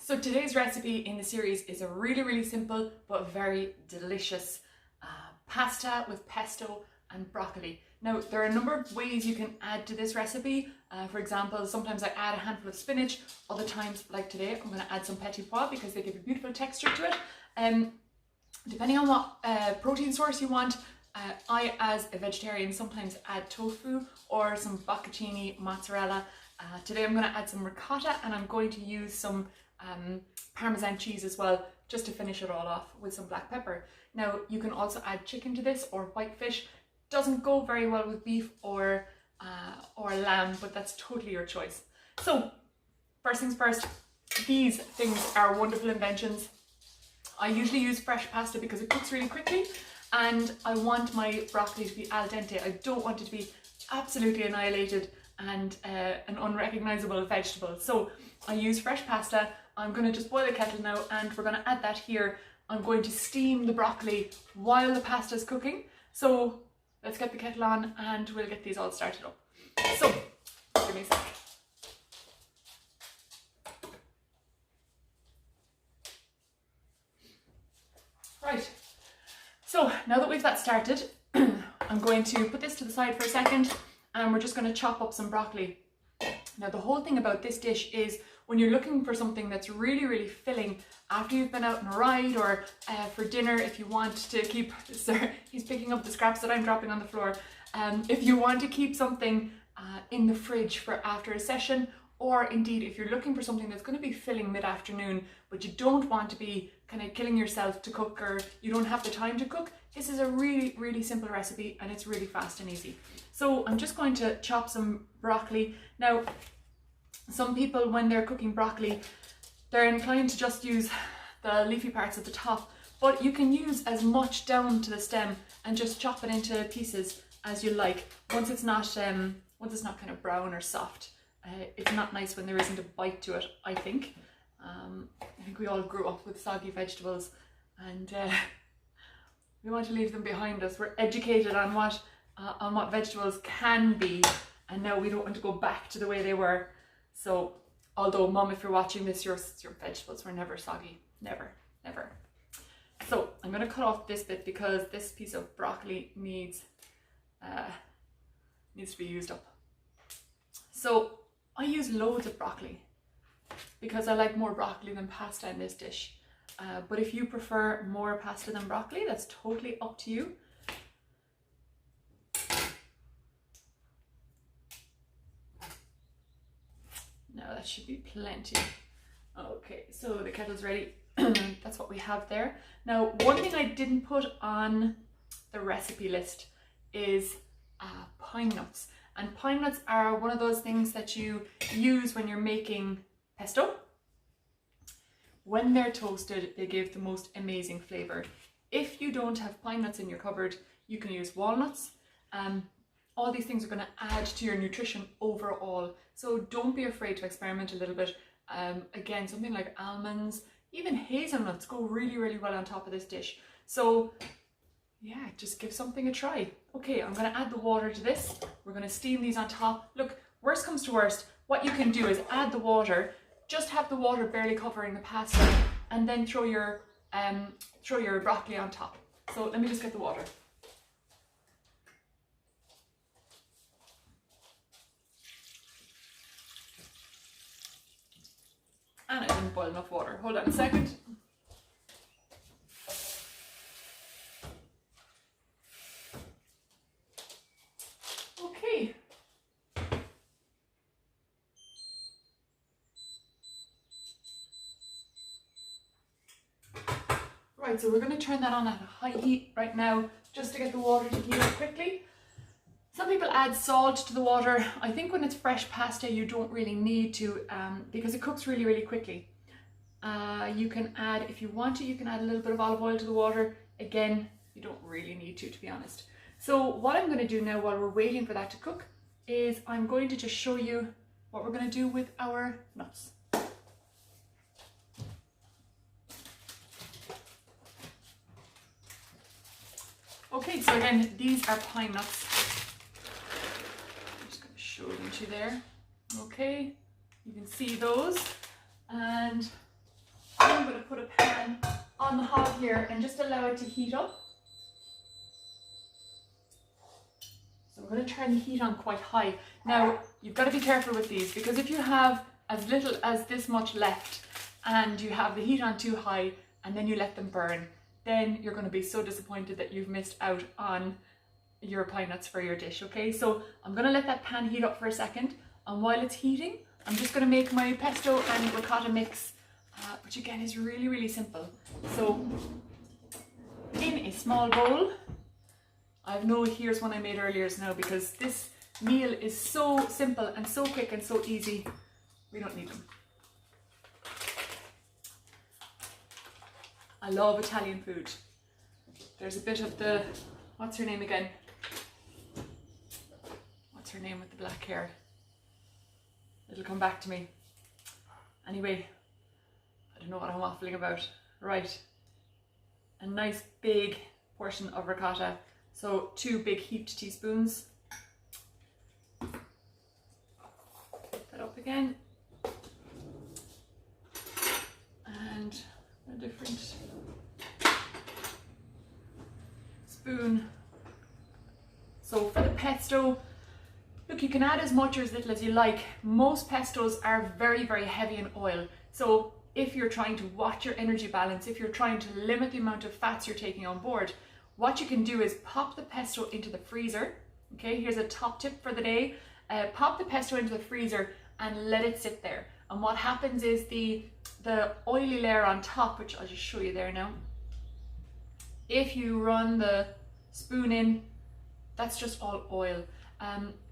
So today's recipe in the series is a really simple but very delicious pasta with pesto and broccoli. Now there are a number of ways you can add to this recipe. For example, sometimes I add a handful of spinach, other times like today I'm going to add some petit pois because they give a beautiful texture to it. Depending on what protein source you want, I as a vegetarian sometimes add tofu or some bocconcini mozzarella. Today I'm going to add some ricotta and I'm going to use some parmesan cheese as well, just to finish it all off with some black pepper. Now you can also add chicken to this or white fish. Doesn't go very well with beef or lamb, but that's totally your choice. So first things first, these things are wonderful inventions. I usually use fresh pasta because it cooks really quickly and I want my broccoli to be al dente. I don't want it to be absolutely annihilated and an unrecognizable vegetable. So I use fresh pasta. I'm going to just boil the kettle now and we're going to add that here. I'm going to steam the broccoli while the pasta is cooking. So let's get the kettle on and we'll get these all started up. So give me a sec. Right, so now that we've got started, I'm going to put this to the side for a second and we're just going to chop up some broccoli. Now the whole thing about this dish is when you're looking for something that's really filling after you've been out on a ride or for dinner, if you want to keep, sir, he's picking up the scraps that I'm dropping on the floor. If you want to keep something in the fridge for after a session, or indeed if you're looking for something that's going to be filling mid-afternoon but you don't want to be kind of killing yourself to cook or you don't have the time to cook, this is a really simple recipe and it's really fast and easy. So I'm just going to chop some broccoli. Now some people when they're cooking broccoli they're inclined to just use the leafy parts at the top, but you can use as much down to the stem and just chop it into pieces as you like. Once it's not kind of brown or soft. It's not nice when there isn't a bite to it, I think. I think we all grew up with soggy vegetables and we want to leave them behind us. We're educated on what vegetables can be and now we don't want to go back to the way they were. So, although Mum, if you're watching this, your vegetables were never soggy. Never. So, I'm going to cut off this bit because this piece of broccoli needs to be used up. So, I use loads of broccoli because I like more broccoli than pasta in this dish. But if you prefer more pasta than broccoli, that's totally up to you. Now that should be plenty. Okay, so the kettle's ready. That's what we have there. Now, one thing I didn't put on the recipe list is pine nuts. And pine nuts are one of those things that you use when you're making pesto. When they're toasted, they give the most amazing flavor. If you don't have pine nuts in your cupboard, you can use walnuts. All these things are going to add to your nutrition overall. So don't be afraid to experiment a little bit. Again, something like almonds, even hazelnuts go really well on top of this dish. So yeah, just give something a try. Okay, I'm going to add the water to this. We're going to steam these on top. Look, worst comes to worst, what you can do is add the water, just have the water barely covering the pasta, and then throw your broccoli on top. So let me just get the water. And I didn't boil enough water. Hold on a second. Okay. Right, so we're going to turn that on at a high heat right now, just to get the water to heat up quickly. Some people add salt to the water. I think when it's fresh pasta you don't really need to because it cooks really quickly. You can add, if you want to, you can add a little bit of olive oil to the water. Again, you don't really need to be honest. So what I'm going to do now while we're waiting for that to cook is I'm going to just show you what we're going to do with our nuts. Okay, so again, these are pine nuts. I'm just going to show them to you there. Okay, you can see those, and I'm going to put a pan on the hob here and just allow it to heat up. So I'm going to turn the heat on quite high. Now, you've got to be careful with these, because if you have as little as this much left and you have the heat on too high and then you let them burn, then you're going to be so disappointed that you've missed out on your pine nuts for your dish, okay? So I'm going to let that pan heat up for a second, and while it's heating, I'm just going to make my pesto and ricotta mix, which again is really, really simple. So in a small bowl, I've no here's one I made earlier now, because this meal is so simple and so quick and so easy, we don't need them. I love Italian food. There's a bit of the, what's her name again? What's her name with the black hair? It'll come back to me. Anyway, I don't know what I'm waffling about. Right, a nice big portion of ricotta. So 2 big heaped teaspoons. Put that up again. And a different spoon. So for the pesto, look, you can add as much or as little as you like. Most pestos are very, very heavy in oil. So if you're trying to watch your energy balance, if you're trying to limit the amount of fats you're taking on board, what you can do is pop the pesto into the freezer. Okay, here's a top tip for the day. Pop the pesto into the freezer and let it sit there. And what happens is the oily layer on top, which I'll just show you there now. If you run the spoon in, that's just all oil.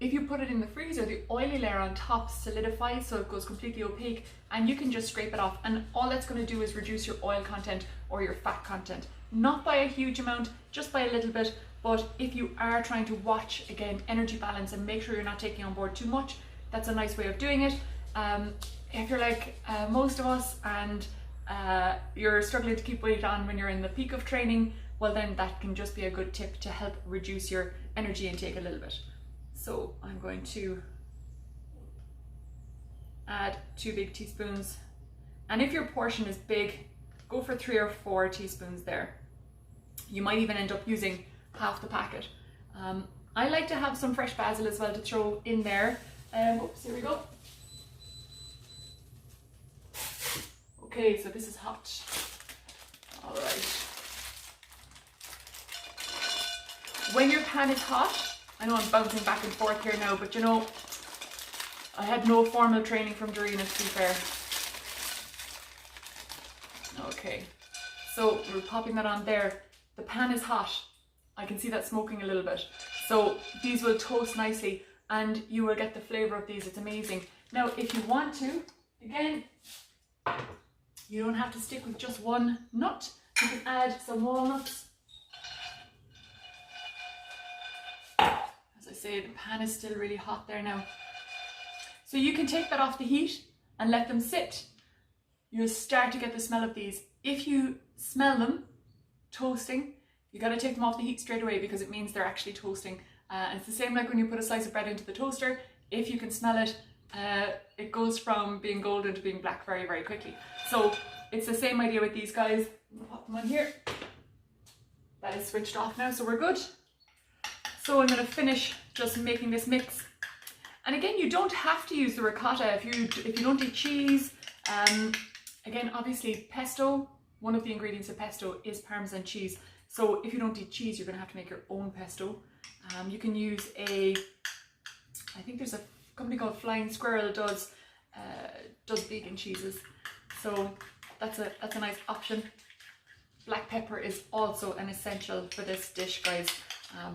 If you put it in the freezer, the oily layer on top solidifies, so it goes completely opaque, and you can just scrape it off, and all that's going to do is reduce your oil content or your fat content. Not by a huge amount, just by a little bit, but if you are trying to watch, again, energy balance and make sure you're not taking on board too much, that's a nice way of doing it. If you're like most of us and you're struggling to keep weight on when you're in the peak of training, well then that can just be a good tip to help reduce your energy intake a little bit. So I'm going to add 2 big teaspoons, and if your portion is big, go for 3 or 4 teaspoons there. You might even end up using half the packet. I like to have some fresh basil as well to throw in there. Oops, here we go. Okay, so this is hot. All right. When your pan is hot, I know I'm bouncing back and forth here now, but you know, I had no formal training from Dorina, to be fair. Okay, so we're popping that on there. The pan is hot. I can see that smoking a little bit. So these will toast nicely and you will get the flavour of these. It's amazing. Now, if you want to, again, you don't have to stick with just one nut. You can add some walnuts. As I say, the pan is still really hot there now. So you can take that off the heat and let them sit. You'll start to get the smell of these. If you smell them toasting, you got to take them off the heat straight away, because it means they're actually toasting. And it's the same like when you put a slice of bread into the toaster. If you can smell it, it goes from being golden to being black very, very quickly. So it's the same idea with these guys. I'm gonna pop them on here. That is switched off now, so we're good. So I'm going to finish just making this mix. And again, you don't have to use the ricotta if you don't eat cheese. Again, obviously pesto, one of the ingredients of pesto is Parmesan cheese. So if you don't eat cheese, you're going to have to make your own pesto. You can use I think there's a company called Flying Squirrel does vegan cheeses. So that's a nice option. Black pepper is also an essential for this dish, guys.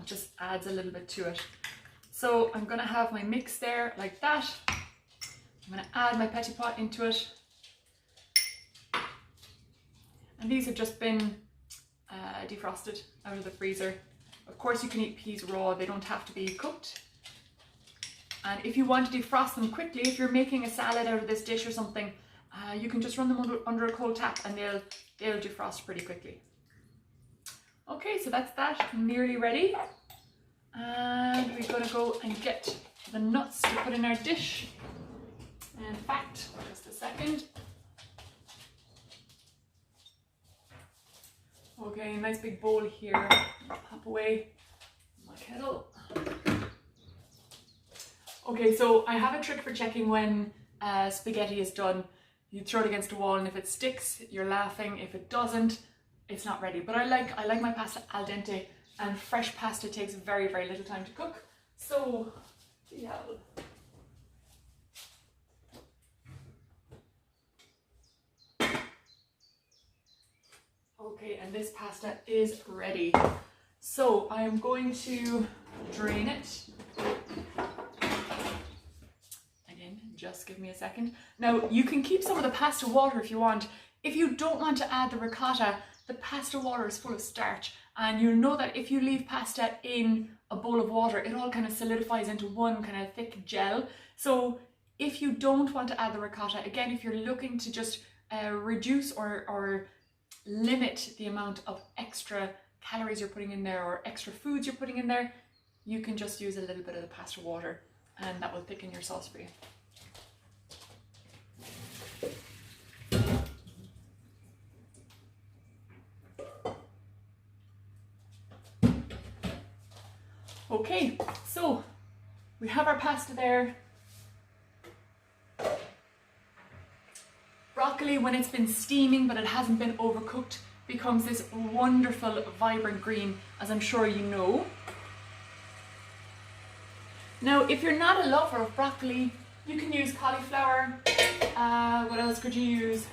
Just adds a little bit to it. So I'm going to have my mix there like that. I'm going to add my petit pot into it. And these have just been defrosted out of the freezer. Of course, you can eat peas raw. They don't have to be cooked. And if you want to defrost them quickly, if you're making a salad out of this dish or something, you can just run them under a cold tap and they'll defrost pretty quickly. Okay, so that's that, nearly ready. And we're going to go and get the nuts to put in our dish. In fact, just a second. Okay, nice big bowl here. Pop away my kettle. Okay, so I have a trick for checking when spaghetti is done. You throw it against a wall, and if it sticks, you're laughing. If it doesn't, it's not ready. But I like my pasta al dente, and fresh pasta takes very, very little time to cook. So, yeah. Okay, and this pasta is ready. So I am going to drain it. Again, just give me a second. Now, you can keep some of the pasta water if you want. If you don't want to add the ricotta, the pasta water is full of starch, and you know that if you leave pasta in a bowl of water, it all kind of solidifies into one kind of thick gel. So if you don't want to add the ricotta, again, if you're looking to just reduce or limit the amount of extra calories you're putting in there or extra foods you're putting in there, you can just use a little bit of the pasta water, and that will thicken your sauce for you. Okay, so we have our pasta there. Broccoli, when it's been steaming but it hasn't been overcooked, becomes this wonderful vibrant green, as I'm sure you know. Now, if you're not a lover of broccoli, you can use cauliflower. What else could you use?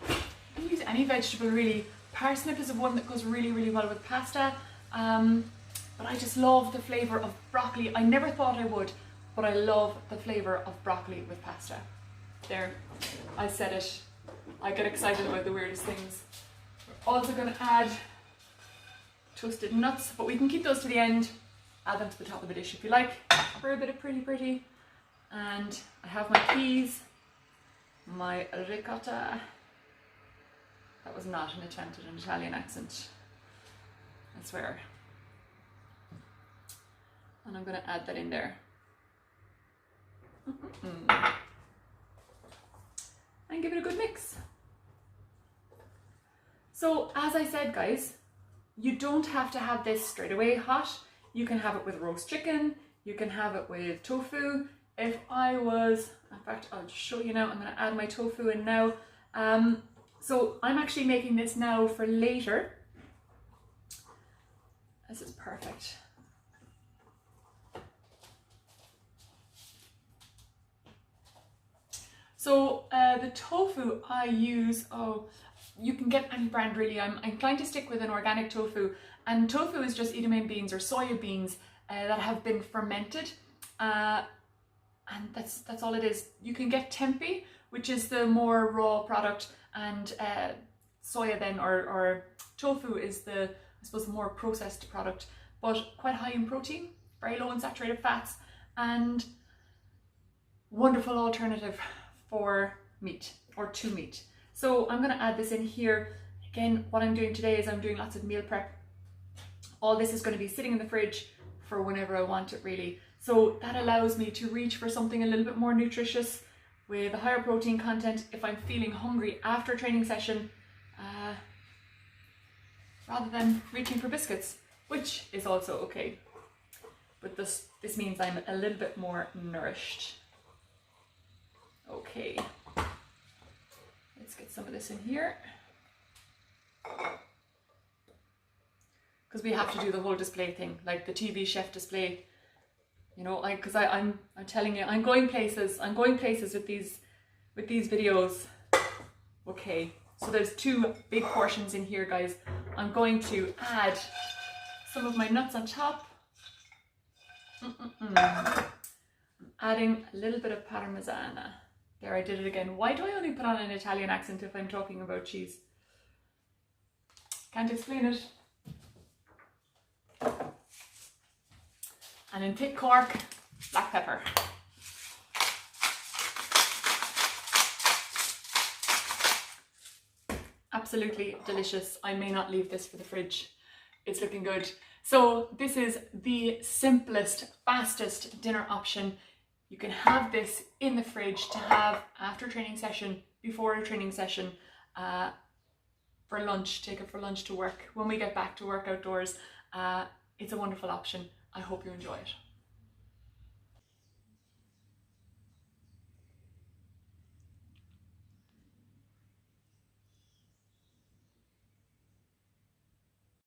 You can use any vegetable really. Parsnip is one that goes really, really well with pasta. But I just love the flavour of broccoli. I never thought I would, but I love the flavour of broccoli with pasta. There, I said it. I get excited about the weirdest things. We're also going to add toasted nuts, but we can keep those to the end. Add them to the top of the dish if you like, for a bit of pretty. And I have my peas, my ricotta. That was not an attempt at an Italian accent, I swear. And I'm going to add that in there. And give it a good mix. So as I said, guys, you don't have to have this straight away hot. You can have it with roast chicken. You can have it with tofu. In fact, I'll just show you now. I'm going to add my tofu in now. So I'm actually making this now for later. This is perfect. So the tofu I use, you can get any brand really. I'm inclined to stick with an organic tofu, and tofu is just edamame beans or soya beans that have been fermented, and that's all it is. You can get tempeh, which is the more raw product, and soya then or tofu is the, I suppose, the more processed product, but quite high in protein, very low in saturated fats, and wonderful alternative for meat or to meat. So I'm going to add this in here. Again, what I'm doing today is I'm doing lots of meal prep. All this is going to be sitting in the fridge for whenever I want it really. So that allows me to reach for something a little bit more nutritious with a higher protein content if I'm feeling hungry after a training session, rather than reaching for biscuits, which is also okay. But this means I'm a little bit more nourished. Okay, let's get some of this in here, because we have to do the whole display thing, like the TV chef display, you know, because I'm telling you, I'm going places with these videos. Okay, so there's 2 big portions in here, guys. I'm going to add some of my nuts on top. I'm adding a little bit of parmesan. There, I did it again. Why do I only put on an Italian accent if I'm talking about cheese? Can't explain it. And in thick Cork, black pepper. Absolutely delicious. I may not leave this for the fridge. It's looking good. So this is the simplest, fastest dinner option. You can have this in the fridge to have after a training session, before a training session. for lunch, take it for lunch to work. When we get back to work outdoors, it's a wonderful option. I hope you enjoy it.